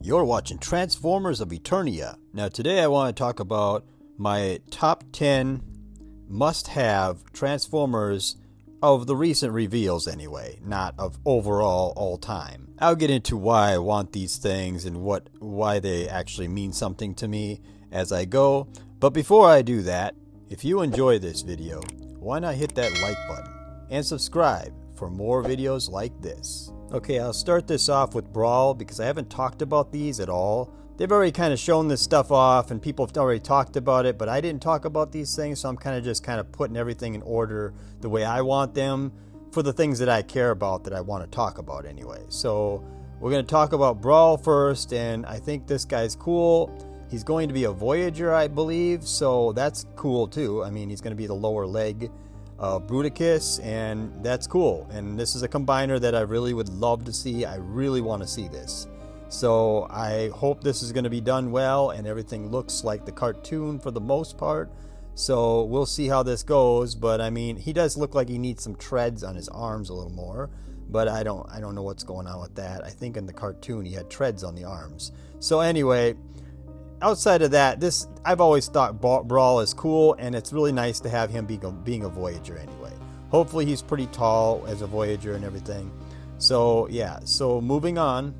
You're watching Transformers of Eternia. Now today I want to talk about my top 10 must-have Transformers of the recent reveals anyway, not of overall all time. I'll get into why I want these things and why they actually mean something to me as I go. But before I do that, if you enjoy this video, why not hit that like button and subscribe for more videos like this. Okay, I'll start this off with Brawl because I haven't talked about these at all. They've already kind of shown this stuff off and people have already talked about it, but I didn't talk about these things, so I'm kind of putting everything in order the way I want them for the things that I care about that I want to talk about anyway. So we're going to talk about Brawl first, and I think this guy's cool. He's going to be a Voyager, I believe, so that's cool too. I mean, he's going to be the lower leg Bruticus, and that's cool. And this is a combiner that I really would love to see. I really want to see this. So I hope this is going to be done well and everything looks like the cartoon for the most part. So we'll see how this goes, but I mean, he does look like he needs some treads on his arms a little more, but I don't know what's going on with that. I think in the cartoon he had treads on the arms. So anyway, outside of that, I've always thought Brawl is cool, and it's really nice to have him being a Voyager anyway. Hopefully he's pretty tall as a Voyager and everything. So yeah, so moving on.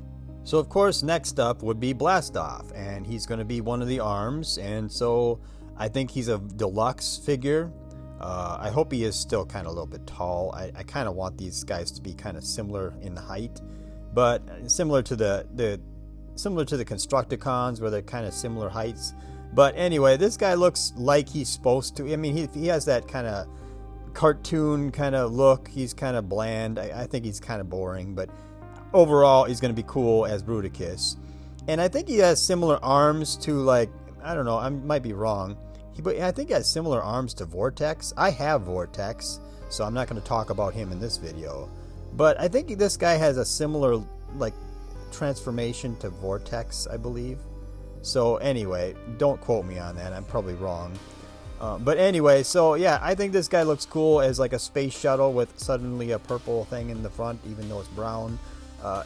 So of course next up would be Blastoff, and he's going to be one of the arms, and so I think he's a deluxe figure. I hope he is still kind of a little bit tall. I kind of want these guys to be kind of similar in height, but similar to the Constructicons, where they're kind of similar heights. But anyway, this guy looks like he's supposed to. I mean, he has that kind of cartoon kind of look. He's kind of bland. I think he's kind of boring, but overall, he's going to be cool as Bruticus. And I think he has similar arms to, like, I don't know, I might be wrong. But I think he has similar arms to Vortex. I have Vortex, so I'm not going to talk about him in this video. But I think this guy has a similar, like, transformation to Vortex, I believe. So anyway, don't quote me on that. I'm probably wrong. But anyway, so yeah, I think this guy looks cool as like a space shuttle with suddenly a purple thing in the front, even though it's brown.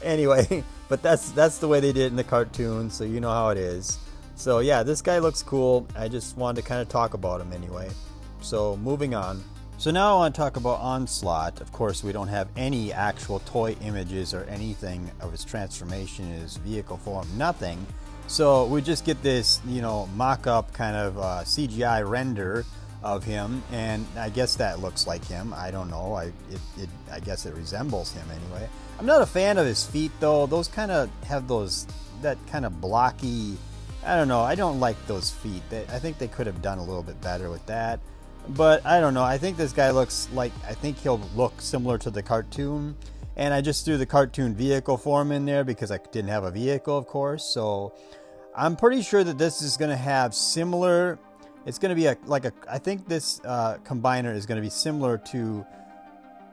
Anyway, but that's the way they did it in the cartoon, so you know how it is. So yeah, this guy looks cool. I just wanted to kind of talk about him anyway. So moving on. So now I want to talk about Onslaught. Of course, we don't have any actual toy images or anything of his transformation, his vehicle form, nothing. So we just get this, mock-up kind of CGI render of him, and I guess that looks like him. I don't know. I guess it resembles him anyway. I'm not a fan of his feet though. Those kind of have that kind of blocky. I don't know. I don't like those feet. I think they could have done a little bit better with that. But I don't know. I think this guy looks like, I think he'll look similar to the cartoon. And I just threw the cartoon vehicle form in there because I didn't have a vehicle, of course. So I'm pretty sure that this is going to have similar. It's going to be I think this combiner is going to be similar to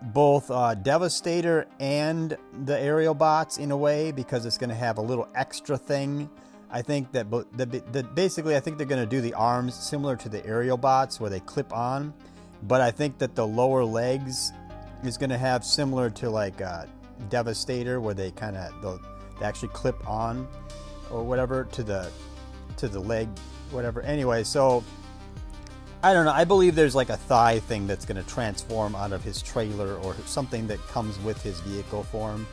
both Devastator and the aerial bots in a way, because it's going to have a little extra thing. I think that basically I think they're going to do the arms similar to the aerial bots where they clip on, but I think that the lower legs is going to have similar to like Devastator, where they they actually clip on or whatever to the leg, whatever. Anyway, so I don't know. I believe there's like a thigh thing that's going to transform out of his trailer or something that comes with his vehicle form,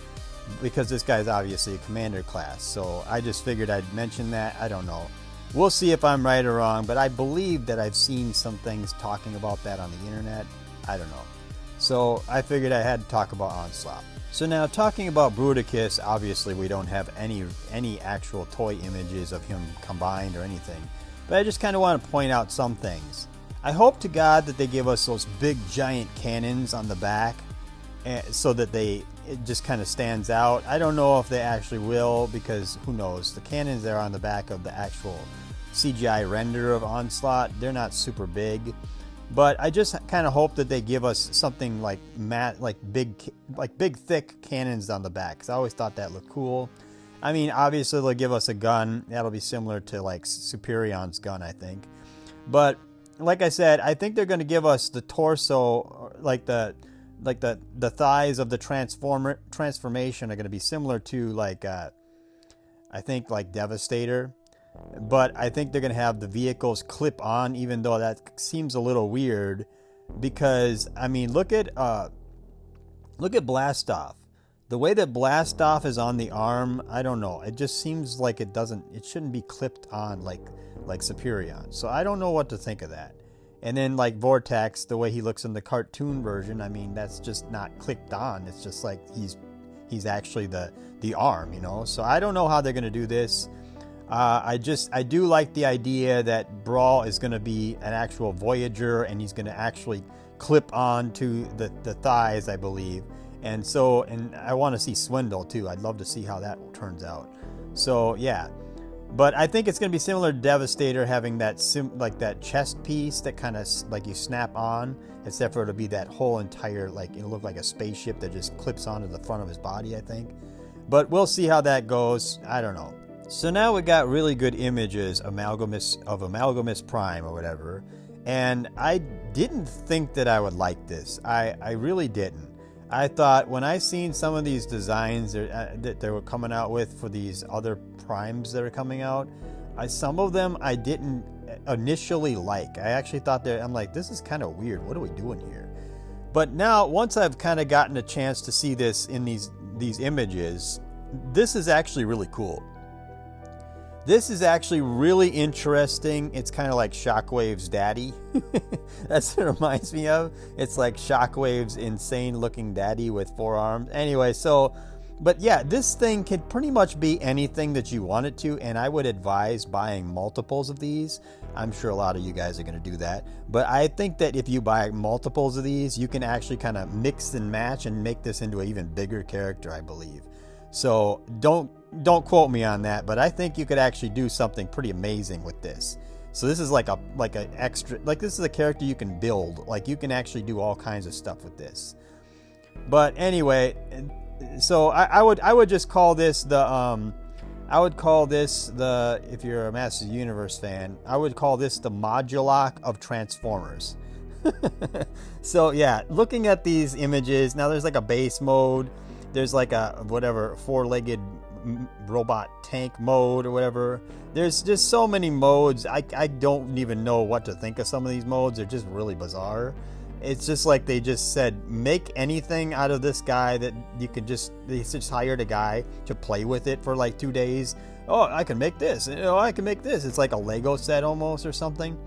because this guy's obviously a commander class. So I just figured I'd mention that. I don't know. We'll see if I'm right or wrong, but I believe that I've seen some things talking about that on the internet. I don't know. So I figured I had to talk about Onslaught. So now talking about Bruticus, obviously we don't have any actual toy images of him combined or anything, but I just kind of want to point out some things. I hope to God that they give us those big giant cannons on the back, so that it just kind of stands out. I don't know if they actually will, because who knows, the cannons that are on the back of the actual CGI render of Onslaught, they're not super big, but I just kind of hope that they give us something like big thick cannons on the back, because I always thought that looked cool. I mean, obviously they'll give us a gun that'll be similar to like Superion's gun, I think, but like I said, I think they're going to give us the torso, like the thighs of the transformation are going to be similar to like I think like Devastator. But I think they're going to have the vehicles clip on, even though that seems a little weird. Because, I mean, look at Blastoff. The way that Blastoff is on the arm, I don't know. It just seems like it shouldn't be clipped on like Superion. So I don't know what to think of that. And then like Vortex, the way he looks in the cartoon version, I mean, that's just not clipped on. It's just like he's actually the arm, you know. So I don't know how they're going to do this. I do like the idea that Brawl is going to be an actual Voyager, and he's going to actually clip on to the thighs, I believe. And I want to see Swindle too. I'd love to see how that turns out. So yeah, but I think it's going to be similar to Devastator, having that that chest piece that kind of like you snap on, except for it'll be that whole entire, like, it'll look like a spaceship that just clips onto the front of his body, I think. But we'll see how that goes. I don't know. So now we got really good images of Amalgamous Prime or whatever, and I didn't think that I would like this. I really didn't. I thought when I seen some of these designs that they were coming out with for these other primes that are coming out, some of them I didn't initially like. I actually thought I'm like, this is kind of weird. What are we doing here? But now, once I've kind of gotten a chance to see this in these images, this is actually really cool. This is actually really interesting. It's kind of like Shockwave's daddy. That's what it reminds me of. It's like Shockwave's insane looking daddy with 4 arms. Anyway, but yeah, this thing can pretty much be anything that you want it to, and I would advise buying multiples of these. I'm sure a lot of you guys are going to do that. But I think that if you buy multiples of these, you can actually kind of mix and match and make this into an even bigger character, I believe. So don't quote me on that, but I think you could actually do something pretty amazing with this. So this is like an extra, like this is a character you can build. Like you can actually do all kinds of stuff with this. But anyway, so I would just call this if you're a Masters of the Universe fan, I would call this the Modulock of Transformers. So yeah, looking at these images, now there's like a base mode. There's like a 4-legged robot tank mode or whatever. There's just so many modes. I don't even know what to think of some of these modes. They're just really bizarre. It's just like they just said, make anything out of this guy that you can they just hired a guy to play with it for like 2 days. Oh, I can make this. Oh, I can make this. It's like a Lego set almost or something.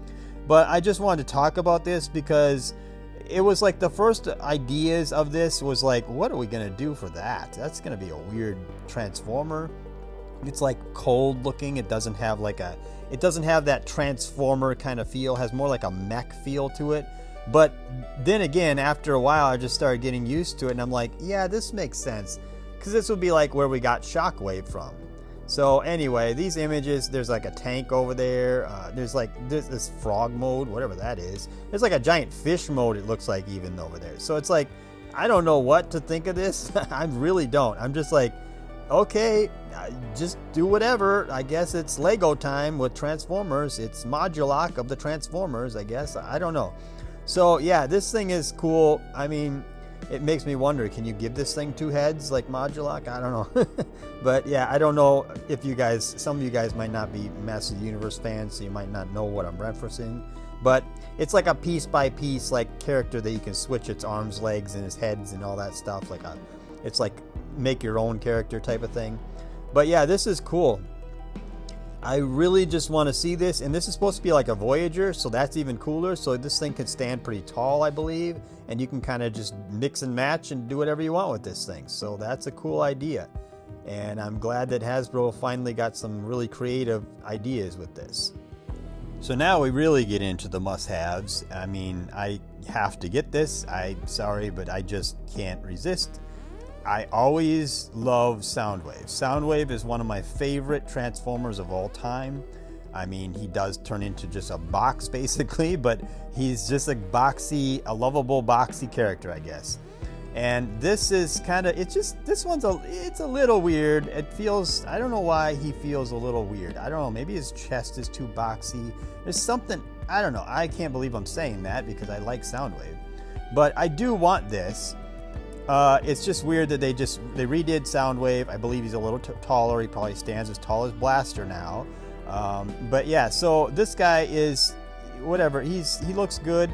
But I just wanted to talk about this because it was like the first ideas of this was like, what are we going to do for that? That's going to be a weird transformer. It's like cold looking. It doesn't have that transformer kind of feel. It has more like a mech feel to it. But then again, after a while, I just started getting used to it, and I'm like, yeah, this makes sense. Because this would be like where we got Shockwave from. So anyway, these images, there's like a tank over there. There's this frog mode, whatever that is. There's like a giant fish mode, it looks like, even over there. So it's like, I don't know what to think of this. I really don't. I'm just like, okay, just do whatever. I guess it's Lego time with Transformers. It's Modulock of the Transformers, I guess. I don't know. So yeah, this thing is cool. I mean, it makes me wonder, can you give this thing 2 heads like Modulock? I don't know. But yeah, I don't know if some of you guys might not be Masters of the Universe fans, so you might not know what I'm referencing. But it's like a piece by piece like character that you can switch its arms, legs, and its heads and all that stuff. It's like make your own character type of thing. But yeah, this is cool. I really just want to see this, and this is supposed to be like a Voyager, so that's even cooler. So this thing can stand pretty tall, I believe, and you can kind of just mix and match and do whatever you want with this thing. So that's a cool idea, and I'm glad that Hasbro finally got some really creative ideas with this. So now we really get into the must-haves. I mean, I have to get this. I'm sorry, but I just can't resist. I always love Soundwave. Soundwave is one of my favorite Transformers of all time. I mean, he does turn into just a box basically, but he's just a lovable boxy character, I guess. And this is kind of, it's a little weird. It feels, I don't know why he feels a little weird. I don't know, maybe his chest is too boxy. There's something, I don't know. I can't believe I'm saying that because I like Soundwave. But I do want this. It's just weird that they redid Soundwave. I believe he's a little taller. He probably stands as tall as Blaster now. But yeah, so this guy is whatever. He looks good.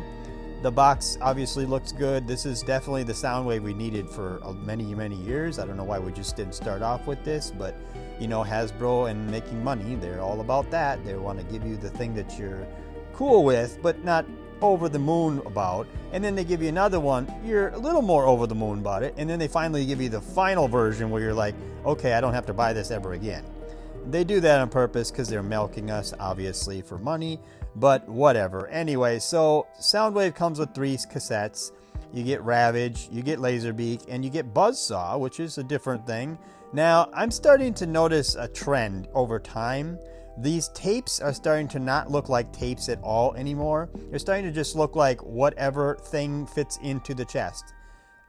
The box obviously looks good. This is definitely the Soundwave we needed for many years. I don't know why we just didn't start off with this, but you know, Hasbro and making money, they're all about that. They want to give you the thing that you're cool with, but not over the moon about. And then they give you another one, you're a little more over the moon about it. And then they finally give you the final version where you're like, okay, I don't have to buy this ever again. They do that on purpose because they're milking us, obviously, for money, but whatever. Anyway, so Soundwave comes with 3 cassettes. You get Ravage, you get Laserbeak, and you get Buzzsaw, which is a different thing. Now, I'm starting to notice a trend over time. These tapes are starting to not look like tapes at all anymore. They're starting to just look like whatever thing fits into the chest.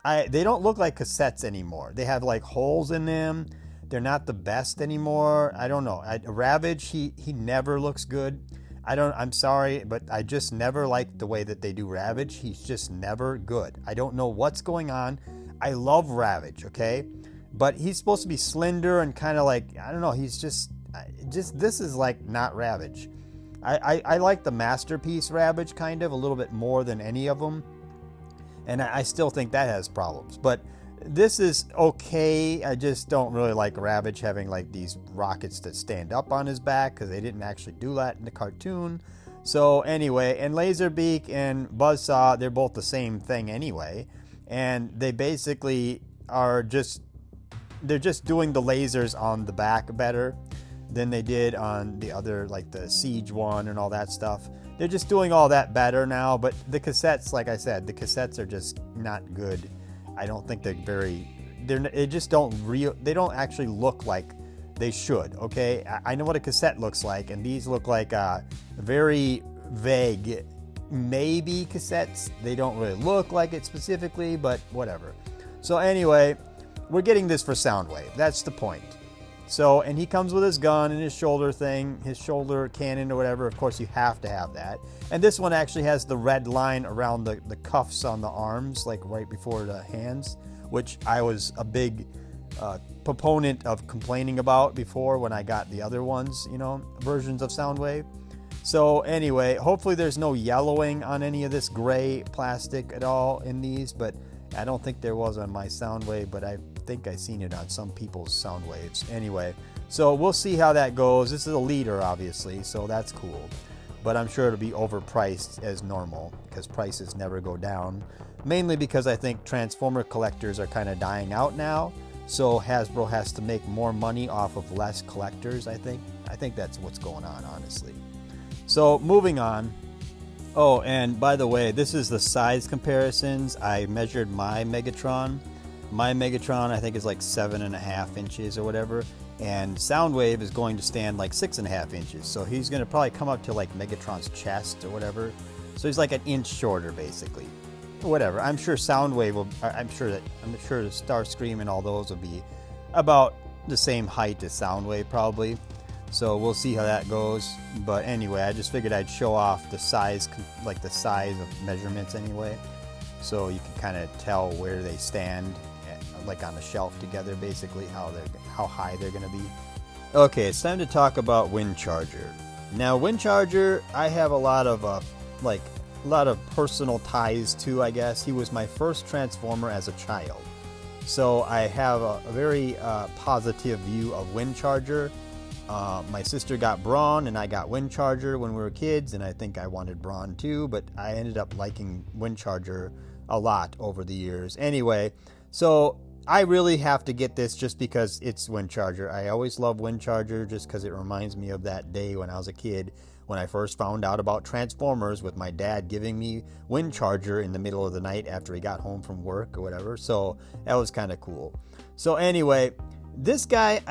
They don't look like cassettes anymore. They have like holes in them. They're not the best anymore. I don't know. Ravage, he never looks good. I'm sorry, but I just never liked the way that they do Ravage. He's just never good. I don't know what's going on. I love Ravage, okay? But he's supposed to be slender and kind of like, I don't know, he's just this is like not Ravage. I like the Masterpiece Ravage kind of a little bit more than any of them. And I still think that has problems. But this is okay. I just don't really like Ravage having like these rockets that stand up on his back because they didn't actually do that in the cartoon. So anyway, and Laserbeak and Buzzsaw, they're both the same thing anyway. And they basically are they're just doing the lasers on the back better than they did on the other, like the Siege one and all that stuff. They're just doing all that better now, but the cassettes, like I said, the cassettes are just not good. I don't think they don't actually look like they should, okay? I know what a cassette looks like, and these look like very vague, maybe cassettes. They don't really look like it specifically, but whatever. So anyway, we're getting this for Soundwave. That's the point. So, and he comes with his gun and his shoulder thing, his shoulder cannon or whatever. Of course, you have to have that. And this one actually has the red line around the cuffs on the arms, like right before the hands, which I was a big proponent of complaining about before when I got the other ones, you know, versions of Soundwave. So anyway, hopefully there's no yellowing on any of this gray plastic at all in these, but I don't think there was on my Soundwave, but I think I've seen it on some people's Soundwaves. Anyway, so we'll see how that goes. This is a leader, obviously, so that's cool. But I'm sure it'll be overpriced as normal because prices never go down. Mainly because I think Transformer collectors are kind of dying out now. So Hasbro has to make more money off of less collectors, I think. I think that's what's going on, honestly. So moving on. Oh, and by the way, this is the size comparisons. I measured my Megatron. My Megatron, I think, is like 7.5 inches or whatever. And Soundwave is going to stand like 6.5 inches. So he's going to probably come up to like Megatron's chest or whatever. So he's like an inch shorter, basically. Whatever. I'm sure Soundwave will, I'm sure Starscream and all those will be about the same height as Soundwave, probably. So we'll see how that goes. But anyway, I just figured I'd show off the size, like the size of measurements anyway. So you can kind of tell where they stand, like on a shelf together, basically, how high they're going to be. Okay, it's time to talk about Windcharger. Now, Windcharger, I have a lot of personal ties to, I guess. He was my first Transformer as a child. So I have a very positive view of Windcharger. My sister got Brawn and I got Windcharger when we were kids, and I think I wanted Brawn too, but I ended up liking Windcharger a lot over the years. Anyway, so I really have to get this just because it's Windcharger. I always love Windcharger just because it reminds me of that day when I was a kid, when I first found out about Transformers with my dad giving me Windcharger in the middle of the night after he got home from work or whatever. So that was kind of cool. So anyway, this guy,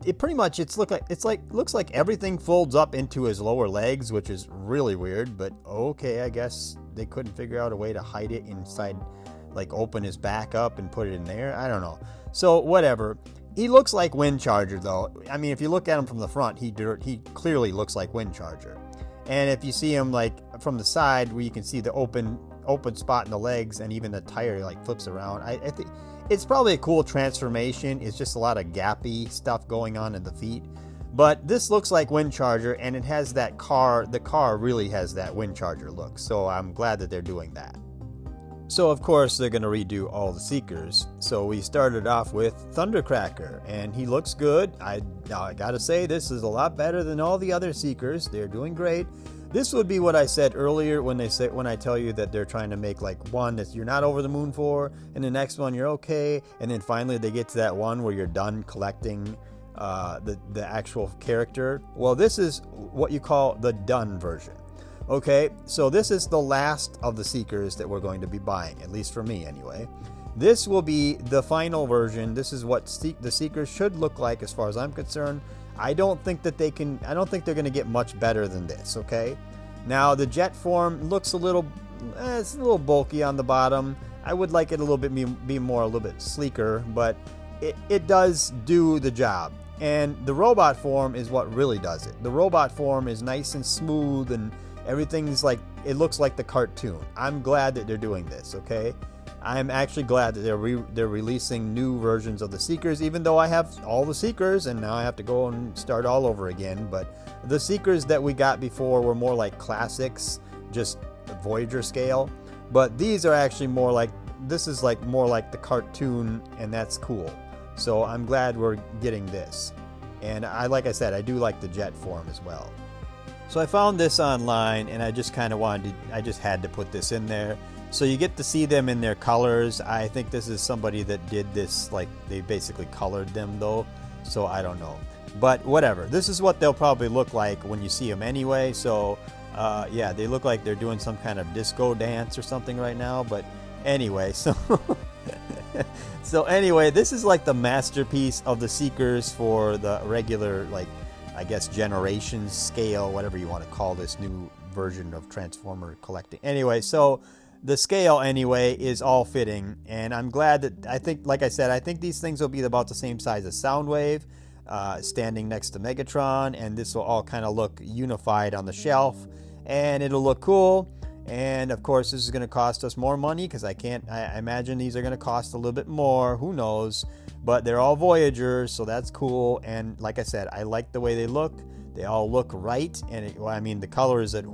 looks like everything folds up into his lower legs, which is really weird, but okay, I guess they couldn't figure out a way to hide it inside, like open his back up and put it in there. I don't know. So whatever. He looks like Windcharger though. I mean, if you look at him from the front, he clearly looks like Windcharger. And if you see him like from the side where you can see the open open spot in the legs, and even the tire like flips around. I think it's probably a cool transformation. It's just a lot of gappy stuff going on in the feet. But this looks like Windcharger, and it has that car. The car really has that Windcharger look. So I'm glad that they're doing that. So of course they're going to redo all the Seekers. So we started off with Thundercracker, and he looks good. I gotta say, this is a lot better than all the other Seekers. They're doing great. This would be what I said earlier when I tell you that they're trying to make like one that you're not over the moon for, and the next one you're okay, and then finally they get to that one where you're done collecting the actual character. Well, this is what you call the done version. Okay, so this is the last of the Seekers that we're going to be buying, at least for me anyway. This will be the final version. This is what the Seekers should look like as far as I'm concerned. I don't think they're going to get much better than this, okay? Now, the jet form looks it's a little bulky on the bottom. I would like it a little bit, be more a little bit sleeker, but it does do the job. And the robot form is what really does it. The robot form is nice and smooth, and everything's like, it looks like the cartoon. I'm glad that they're doing this, okay? I'm actually glad that they're releasing new versions of the Seekers, even though I have all the Seekers, and now I have to go and start all over again. But the Seekers that we got before were more like classics, just Voyager scale. But these are actually more like, this is like more like the cartoon, and that's cool. So I'm glad we're getting this. And like I said, I do like the jet form as well. So I found this online, and I just kind of I just had to put this in there. So you get to see them in their colors. I think this is somebody that did this, like they basically colored them though. So I don't know. But whatever. This is what they'll probably look like when you see them anyway. So yeah, they look like they're doing some kind of disco dance or something right now. But anyway, so... So anyway, this is like the masterpiece of the Seekers for the regular, like, I guess, generations scale, whatever you want to call this new version of Transformer collecting. Anyway, so the scale anyway is all fitting, and I'm glad that, I think, like I said, I think these things will be about the same size as Soundwave, standing next to Megatron, and this will all kind of look unified on the shelf, and it'll look cool. And of course, this is going to cost us more money, because I imagine these are going to cost a little bit more. Who knows? But they're all Voyagers, so that's cool. And like I said, I like the way they look. They all look right. And I mean, the colors that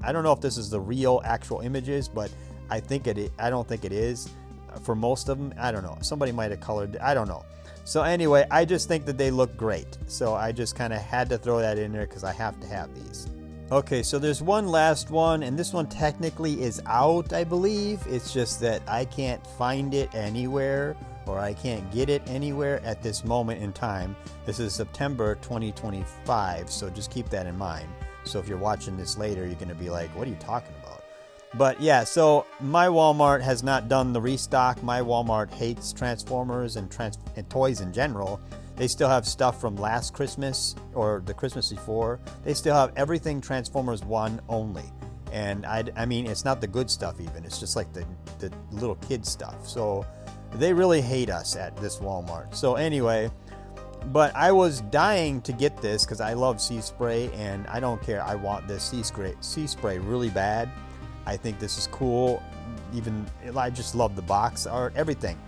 I don't know if this is the real actual images, but I don't think it is for most of them. I don't know. Somebody might have colored. I don't know. So anyway, I just think that they look great. So I just kind of had to throw that in there because I have to have these. Okay, so there's one last one, and this one technically is out, I believe. It's just that I can't find it anywhere, or I can't get it anywhere at this moment in time. This is September 2025, so just keep that in mind. So if you're watching this later, you're going to be like, what are you talking about? But yeah, so my Walmart has not done the restock. My Walmart hates Transformers and toys in general. They still have stuff from last Christmas or the Christmas before. They still have everything Transformers 1 only. And I mean, it's not the good stuff even. It's just like the little kid stuff. So they really hate us at this Walmart. So anyway, but I was dying to get this because I love Sea Spray, and I don't care. I want this Sea Spray really bad. I think this is cool. I just love the box art, everything.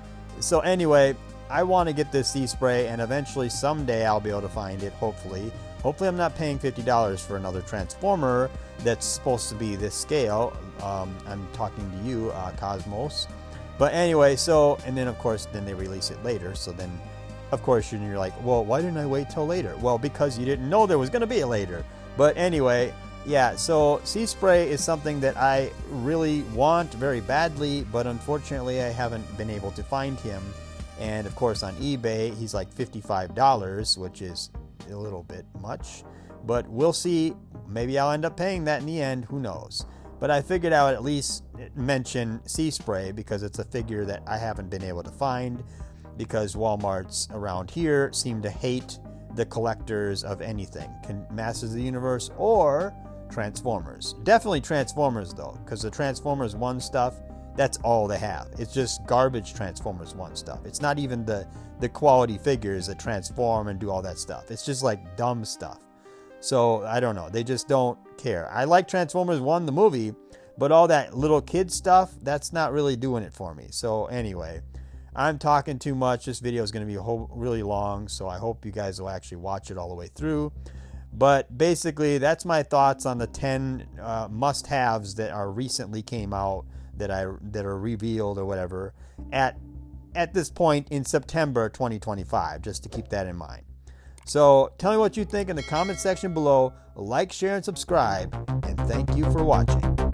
So anyway, I want to get this Sea Spray, and eventually someday I'll be able to find it, hopefully. Hopefully I'm not paying $50 for another Transformer that's supposed to be this scale. I'm talking to you, Cosmos. But anyway, and then of course, then they release it later. So then, of course, you're like, well, why didn't I wait till later? Well, because you didn't know there was going to be a later. But anyway, yeah, so Sea Spray is something that I really want very badly, but unfortunately I haven't been able to find him. And of course on eBay, he's like $55, which is a little bit much. But we'll see. Maybe I'll end up paying that in the end. Who knows? But I figured I would at least mention Sea Spray because it's a figure that I haven't been able to find, because Walmarts around here seem to hate the collectors of anything. Masters of the Universe or Transformers. Definitely Transformers though, because the Transformers 1 stuff, that's all they have. It's just garbage Transformers 1 stuff. It's not even the quality figures that transform and do all that stuff. It's just like dumb stuff. So I don't know. They just don't care. I like Transformers 1, the movie, But all that little kid stuff, that's not really doing it for me. So anyway, I'm talking too much. This video is going to be really long, so I hope you guys will actually watch it all the way through. But basically, that's my thoughts on the 10 must-haves that are recently came out, that are revealed or whatever at this point in September 2025, just to keep that in mind. So tell me what you think in the comment section below. Like, share, and subscribe, and thank you for watching.